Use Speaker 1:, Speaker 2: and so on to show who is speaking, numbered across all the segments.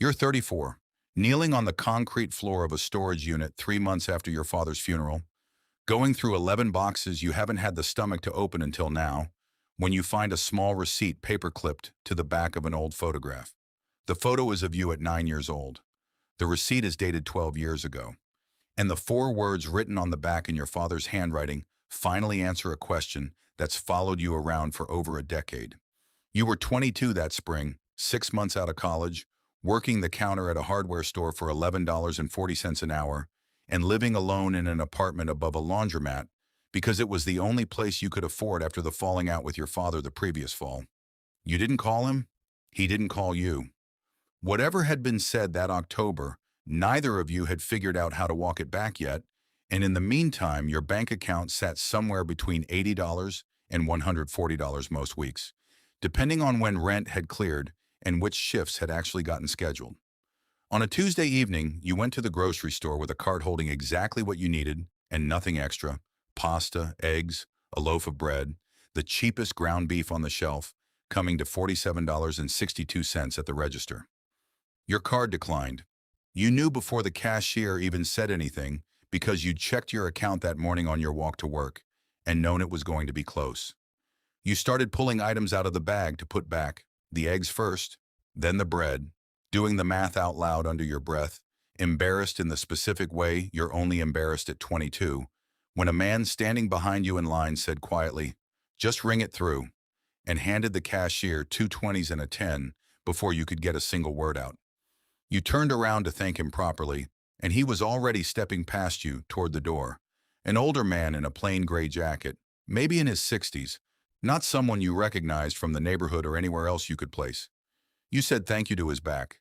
Speaker 1: You're 34, kneeling on the concrete floor of a storage unit 3 months after your father's funeral, going through 11 boxes you haven't had the stomach to open until now, when you find a small receipt paper-clipped to the back of an old photograph. The photo is of you at 9 years old. The receipt is dated 12 years ago. And the four words written on the back in your father's handwriting finally answer a question that's followed you around for over a decade. You were 22 that spring, 6 months out of college, working the counter at a hardware store for $11.40 an hour, and living alone in an apartment above a laundromat because it was the only place you could afford after the falling out with your father the previous fall. You didn't call him, he didn't call you. Whatever had been said that October, neither of you had figured out how to walk it back yet, and in the meantime, your bank account sat somewhere between $80 and $140 most weeks, depending on when rent had cleared and which shifts had actually gotten scheduled. On a Tuesday evening, you went to the grocery store with a cart holding exactly what you needed and nothing extra: pasta, eggs, a loaf of bread, the cheapest ground beef on the shelf, coming to $47.62 at the register. Your card declined. You knew before the cashier even said anything because you'd checked your account that morning on your walk to work and known it was going to be close. You started pulling items out of the bag to put back, the eggs first, then the bread, doing the math out loud under your breath, embarrassed in the specific way you're only embarrassed at 22, when a man standing behind you in line said quietly, "Just ring it through," and handed the cashier two 20s and a 10 before you could get a single word out. You turned around to thank him properly, and he was already stepping past you toward the door. An older man in a plain gray jacket, maybe in his 60s, not someone you recognized from the neighborhood or anywhere else you could place. You said thank you to his back.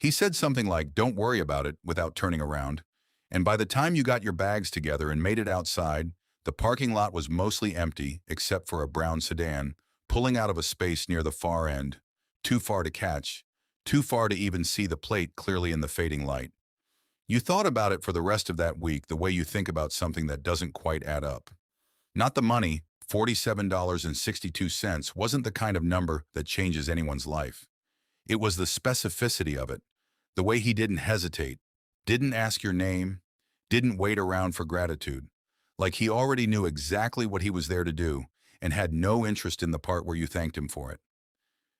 Speaker 1: He said something like, "Don't worry about it," without turning around. And by the time you got your bags together and made it outside, the parking lot was mostly empty except for a brown sedan pulling out of a space near the far end, too far to catch, too far to even see the plate clearly in the fading light. You thought about it for the rest of that week the way you think about something that doesn't quite add up. Not the money, $47.62 wasn't the kind of number that changes anyone's life. It was the specificity of it, the way he didn't hesitate, didn't ask your name, didn't wait around for gratitude, like he already knew exactly what he was there to do and had no interest in the part where you thanked him for it.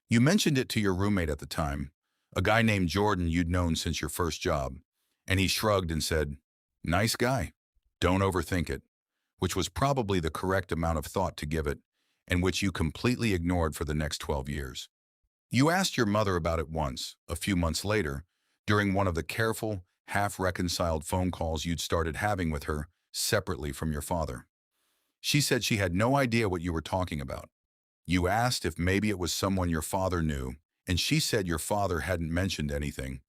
Speaker 1: You mentioned it to your roommate at the time, a guy named Jordan you'd known since your first job, and he shrugged and said, "Nice guy. Don't overthink it," which was probably the correct amount of thought to give it, and which you completely ignored for the next 12 years. You asked your mother about it once, a few months later, during one of the careful, half-reconciled phone calls you'd started having with her separately from your father. She said she had no idea what you were talking about. You asked if maybe it was someone your father knew, and she said your father hadn't mentioned anything,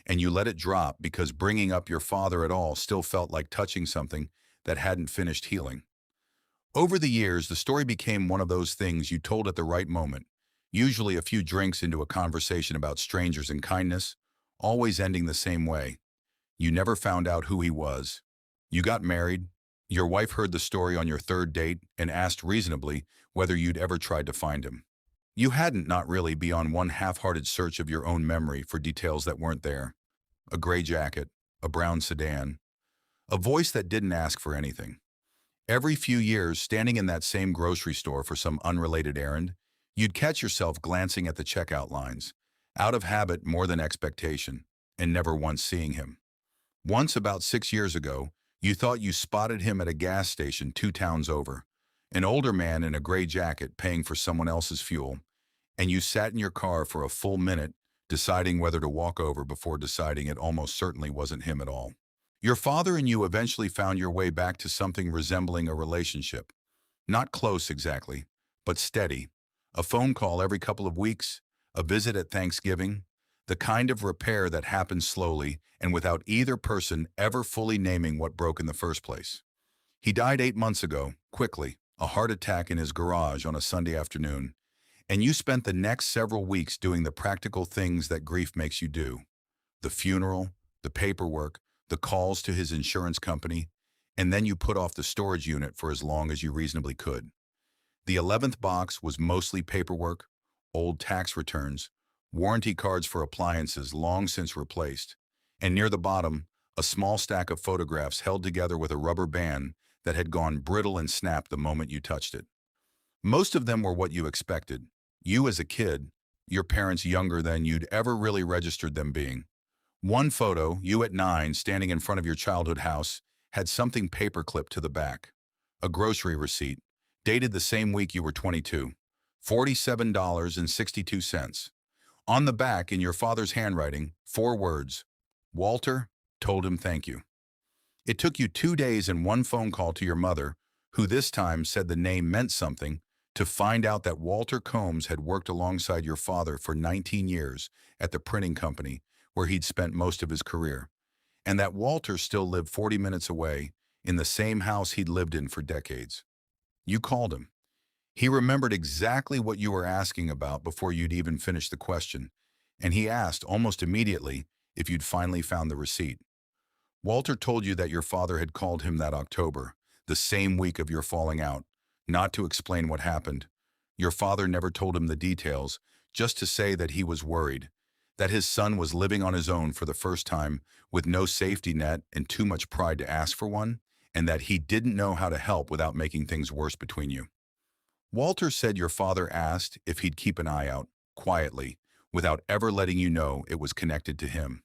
Speaker 1: and you let it drop because bringing up your father at all still felt like touching something that hadn't finished healing. Over the years, the story became one of those things you told at the right moment, usually a few drinks into a conversation about strangers and kindness, always ending the same way. You never found out who he was. You got married. Your wife heard the story on your third date and asked reasonably whether you'd ever tried to find him. You hadn't, not really, beyond one half-hearted search of your own memory for details that weren't there. A gray jacket, a brown sedan, a voice that didn't ask for anything. Every few years, standing in that same grocery store for some unrelated errand, you'd catch yourself glancing at the checkout lines, out of habit more than expectation, and never once seeing him. Once, about 6 years ago, you thought you spotted him at a gas station 2 towns over, an older man in a gray jacket paying for someone else's fuel, and you sat in your car for a full minute deciding whether to walk over before deciding it almost certainly wasn't him at all. Your father and you eventually found your way back to something resembling a relationship. Not close exactly, but steady. A phone call every couple of weeks, a visit at Thanksgiving, the kind of repair that happens slowly and without either person ever fully naming what broke in the first place. He died 8 months ago, quickly, a heart attack in his garage on a Sunday afternoon, and you spent the next several weeks doing the practical things that grief makes you do. The funeral, the paperwork, the calls to his insurance company, and then you put off the storage unit for as long as you reasonably could. The 11th box was mostly paperwork, old tax returns, warranty cards for appliances long since replaced, and near the bottom, a small stack of photographs held together with a rubber band that had gone brittle and snapped the moment you touched it. Most of them were what you expected. You as a kid, your parents younger than you'd ever really registered them being. One photo, you at 9, standing in front of your childhood house, had something paper-clipped to the back. A grocery receipt, dated the same week you were 22. $47.62. On the back, in your father's handwriting, 4 words. Walter told him thank you. It took you 2 days and one phone call to your mother, who this time said the name meant something, to find out that Walter Combs had worked alongside your father for 19 years at the printing company where he'd spent most of his career, and that Walter still lived 40 minutes away in the same house he'd lived in for decades. You called him. He remembered exactly what you were asking about before you'd even finished the question, and he asked almost immediately if you'd finally found the receipt. Walter told you that your father had called him that October, the same week of your falling out, not to explain what happened. Your father never told him the details, just to say that he was worried, that his son was living on his own for the first time with no safety net and too much pride to ask for one, and that he didn't know how to help without making things worse between you. Walter said your father asked if he'd keep an eye out, quietly, without ever letting you know it was connected to him.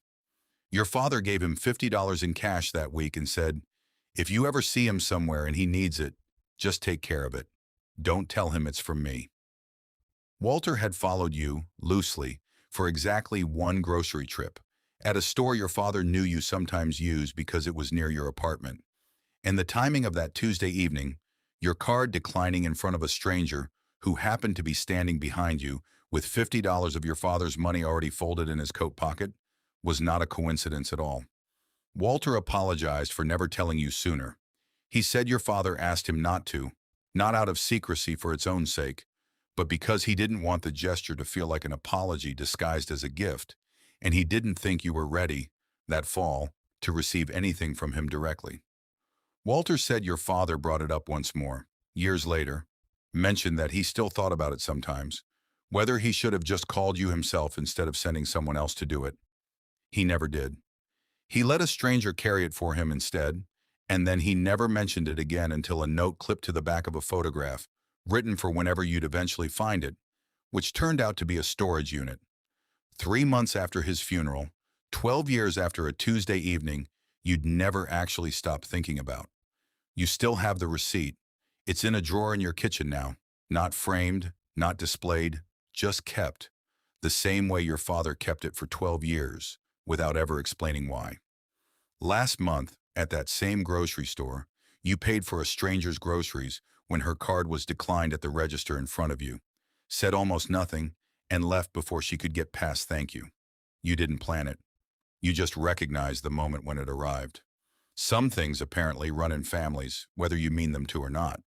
Speaker 1: Your father gave him $50 in cash that week and said, if you ever see him somewhere and he needs it, just take care of it. Don't tell him it's from me. Walter had followed you, loosely, for exactly one grocery trip, at a store your father knew you sometimes used because it was near your apartment. And the timing of that Tuesday evening, your card declining in front of a stranger who happened to be standing behind you with $50 of your father's money already folded in his coat pocket, was not a coincidence at all. Walter apologized for never telling you sooner. He said your father asked him not to, not out of secrecy for its own sake, but because he didn't want the gesture to feel like an apology disguised as a gift, and he didn't think you were ready, that fall, to receive anything from him directly. Walter said your father brought it up once more, years later, mentioned that he still thought about it sometimes, whether he should have just called you himself instead of sending someone else to do it. He never did. He let a stranger carry it for him instead, and then he never mentioned it again until a note clipped to the back of a photograph, written for whenever you'd eventually find it, which turned out to be a storage unit. 3 months after his funeral, 12 years after a Tuesday evening you'd never actually stopped thinking about. You still have the receipt. It's in a drawer in your kitchen now, not framed, not displayed, just kept, the same way your father kept it for 12 years, without ever explaining why. Last month, at that same grocery store, you paid for a stranger's groceries when her card was declined at the register in front of you, said almost nothing, and left before she could get past thank you. You didn't plan it. You just recognized the moment when it arrived. Some things apparently run in families, whether you mean them to or not.